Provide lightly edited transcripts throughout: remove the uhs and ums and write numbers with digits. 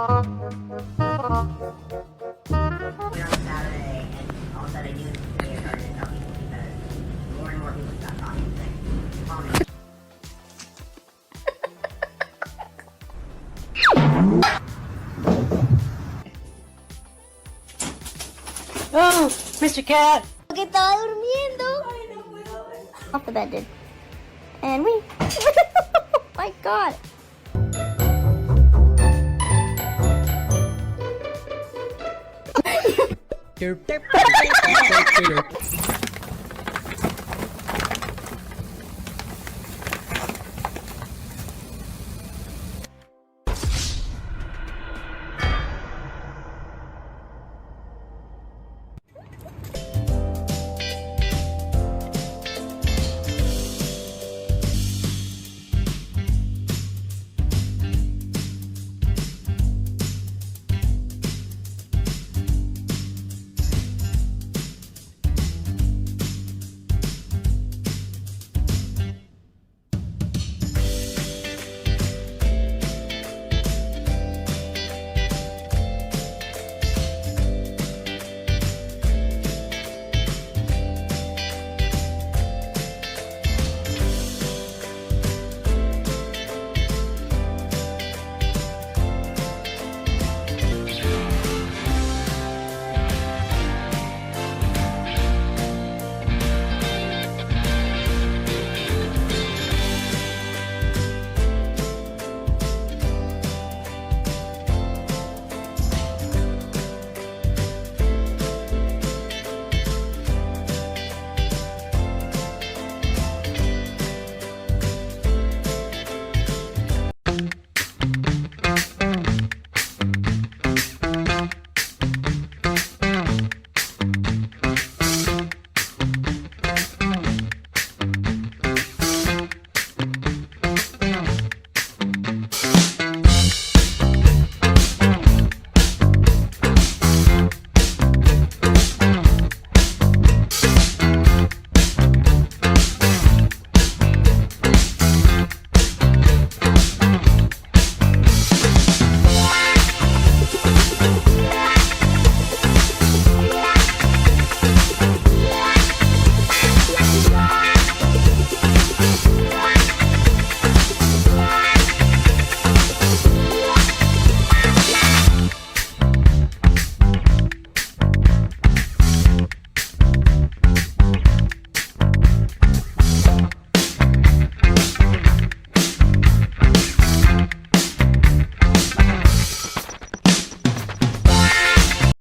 Saturday, and all of a sudden I knew this video started to tell people because more and more people stopped talking and saying, "Tommy." Oh, Mr. Cat. Que estaba durmiendo. Ay, no puedo ver. Off the bed, dude. And we. Oh my god.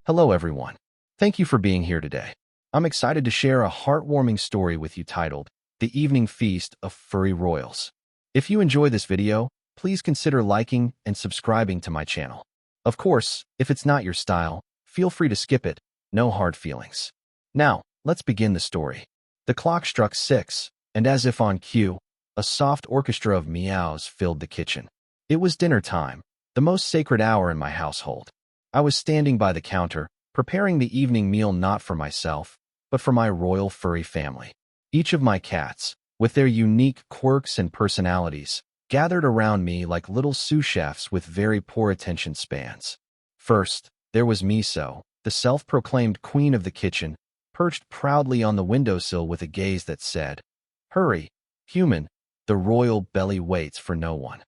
Hello everyone. Thank you for being here today. I'm excited to share a heartwarming story with you titled, The Evening Feast of Furry Royals. If you enjoy this video, please consider liking and subscribing to my channel. Of course, if it's not your style, feel free to skip it, no hard feelings. Now, let's begin the story. The clock struck 6, and as if on cue, a soft orchestra of meows filled the kitchen. It was dinner time, the most sacred hour in my household. I was standing by the counter, preparing the evening meal not for myself, but for my royal furry family. Each of my cats, with their unique quirks and personalities, gathered around me like little sous chefs with very poor attention spans. First, there was Miso, the self-proclaimed queen of the kitchen, perched proudly on the windowsill with a gaze that said, "Hurry, human, the royal belly waits for no one."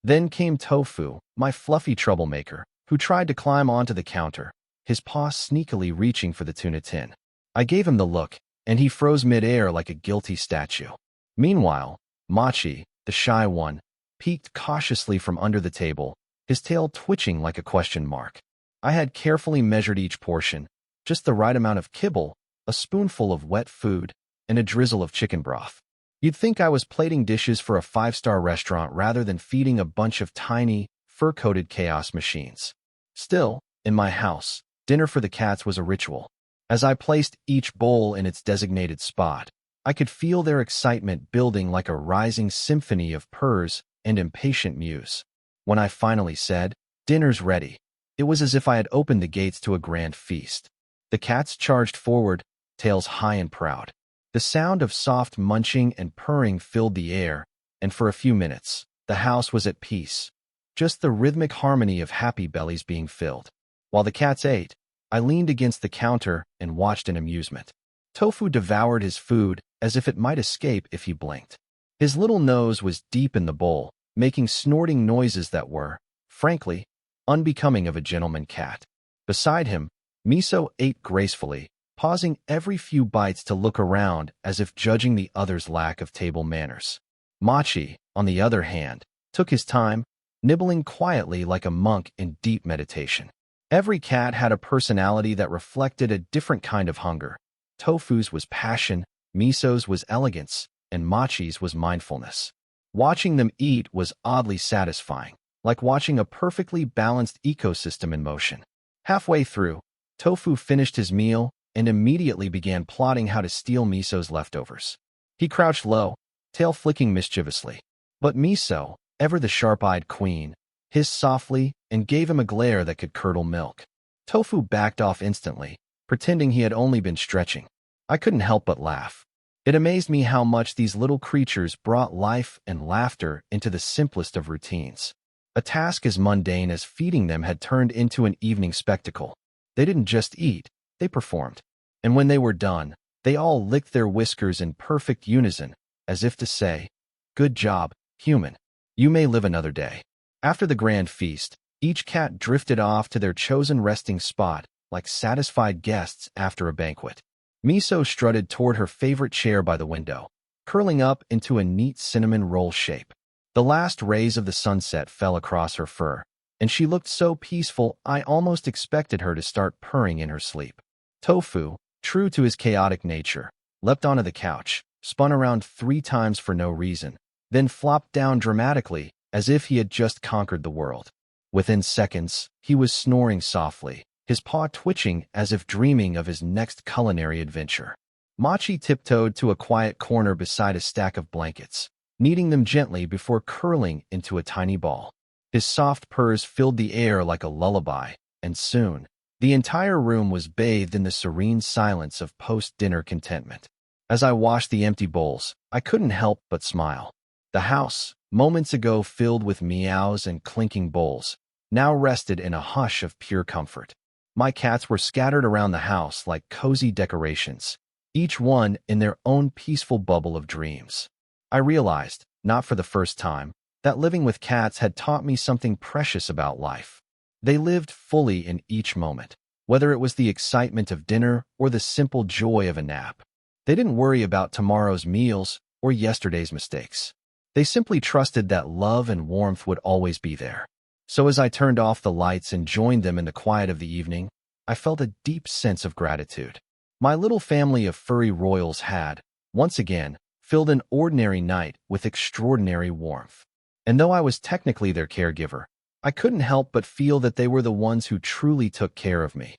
Then came Tofu, my fluffy troublemaker, who tried to climb onto the counter, his paw sneakily reaching for the tuna tin. I gave him the look, and he froze mid-air like a guilty statue. Meanwhile, Machi, the shy one, peeked cautiously from under the table, his tail twitching like a question mark. I had carefully measured each portion, just the right amount of kibble, a spoonful of wet food, and a drizzle of chicken broth. You'd think I was plating dishes for a five-star restaurant rather than feeding a bunch of tiny, fur-coated chaos machines. Still, in my house, dinner for the cats was a ritual. As I placed each bowl in its designated spot, I could feel their excitement building like a rising symphony of purrs and impatient mews. When I finally said, "Dinner's ready," it was as if I had opened the gates to a grand feast. The cats charged forward, tails high and proud. The sound of soft munching and purring filled the air, and for a few minutes, the house was at peace. just the rhythmic harmony of happy bellies being filled. While the cats ate, I leaned against the counter and watched in amusement. Tofu devoured his food as if it might escape if he blinked. His little nose was deep in the bowl, making snorting noises that were, frankly, unbecoming of a gentleman cat. Beside him, Miso ate gracefully, pausing every few bites to look around as if judging the other's lack of table manners. Machi, on the other hand, took his time, nibbling quietly like a monk in deep meditation. Every cat had a personality that reflected a different kind of hunger. Tofu's was passion, Miso's was elegance, and Machi's was mindfulness. Watching them eat was oddly satisfying, like watching a perfectly balanced ecosystem in motion. Halfway through, Tofu finished his meal and immediately began plotting how to steal Miso's leftovers. He crouched low, tail flicking mischievously. But Miso, ever the sharp-eyed queen, hissed softly and gave him a glare that could curdle milk. Tofu backed off instantly, pretending he had only been stretching. I couldn't help but laugh. It amazed me how much these little creatures brought life and laughter into the simplest of routines. A task as mundane as feeding them had turned into an evening spectacle. They didn't just eat, they performed. And when they were done, they all licked their whiskers in perfect unison, as if to say, "Good job, human. You may live another day." After the grand feast, each cat drifted off to their chosen resting spot, like satisfied guests after a banquet. Miso strutted toward her favorite chair by the window, curling up into a neat cinnamon roll shape. The last rays of the sunset fell across her fur, and she looked so peaceful I almost expected her to start purring in her sleep. Tofu, true to his chaotic nature, leapt onto the couch, spun around 3 times for no reason, then flopped down dramatically as if he had just conquered the world. Within seconds, he was snoring softly, his paw twitching as if dreaming of his next culinary adventure. Machi tiptoed to a quiet corner beside a stack of blankets, kneading them gently before curling into a tiny ball. His soft purrs filled the air like a lullaby, and soon, the entire room was bathed in the serene silence of post-dinner contentment. As I washed the empty bowls, I couldn't help but smile. The house, moments ago filled with meows and clinking bowls, now rested in a hush of pure comfort. My cats were scattered around the house like cozy decorations, each one in their own peaceful bubble of dreams. I realized, not for the first time, that living with cats had taught me something precious about life. They lived fully in each moment, whether it was the excitement of dinner or the simple joy of a nap. They didn't worry about tomorrow's meals or yesterday's mistakes. They simply trusted that love and warmth would always be there. So as I turned off the lights and joined them in the quiet of the evening, I felt a deep sense of gratitude. My little family of furry royals had, once again, filled an ordinary night with extraordinary warmth. And though I was technically their caregiver, I couldn't help but feel that they were the ones who truly took care of me,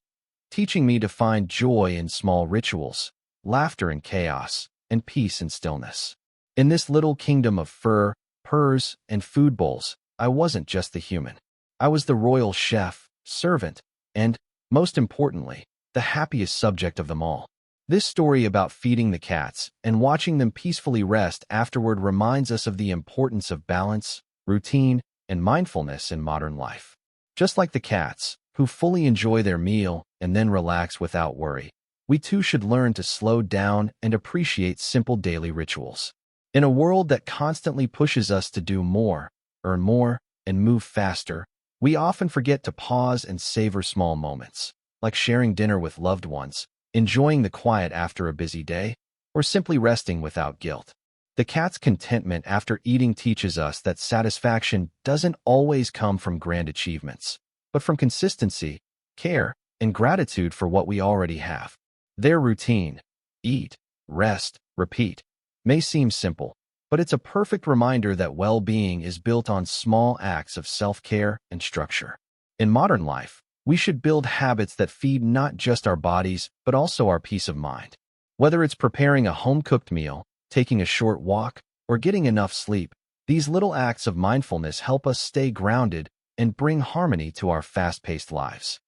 teaching me to find joy in small rituals, laughter in chaos, and peace in stillness. In this little kingdom of fur, purrs, and food bowls, I wasn't just the human. I was the royal chef, servant, and, most importantly, the happiest subject of them all. This story about feeding the cats and watching them peacefully rest afterward reminds us of the importance of balance, routine, and mindfulness in modern life. Just like the cats, who fully enjoy their meal and then relax without worry, we too should learn to slow down and appreciate simple daily rituals. In a world that constantly pushes us to do more, earn more, and move faster, we often forget to pause and savor small moments, like sharing dinner with loved ones, enjoying the quiet after a busy day, or simply resting without guilt. The cat's contentment after eating teaches us that satisfaction doesn't always come from grand achievements, but from consistency, care, and gratitude for what we already have. Their routine, eat, rest, repeat, may seem simple, but it's a perfect reminder that well-being is built on small acts of self-care and structure. In modern life, we should build habits that feed not just our bodies, but also our peace of mind. Whether it's preparing a home-cooked meal, taking a short walk, or getting enough sleep, these little acts of mindfulness help us stay grounded and bring harmony to our fast-paced lives.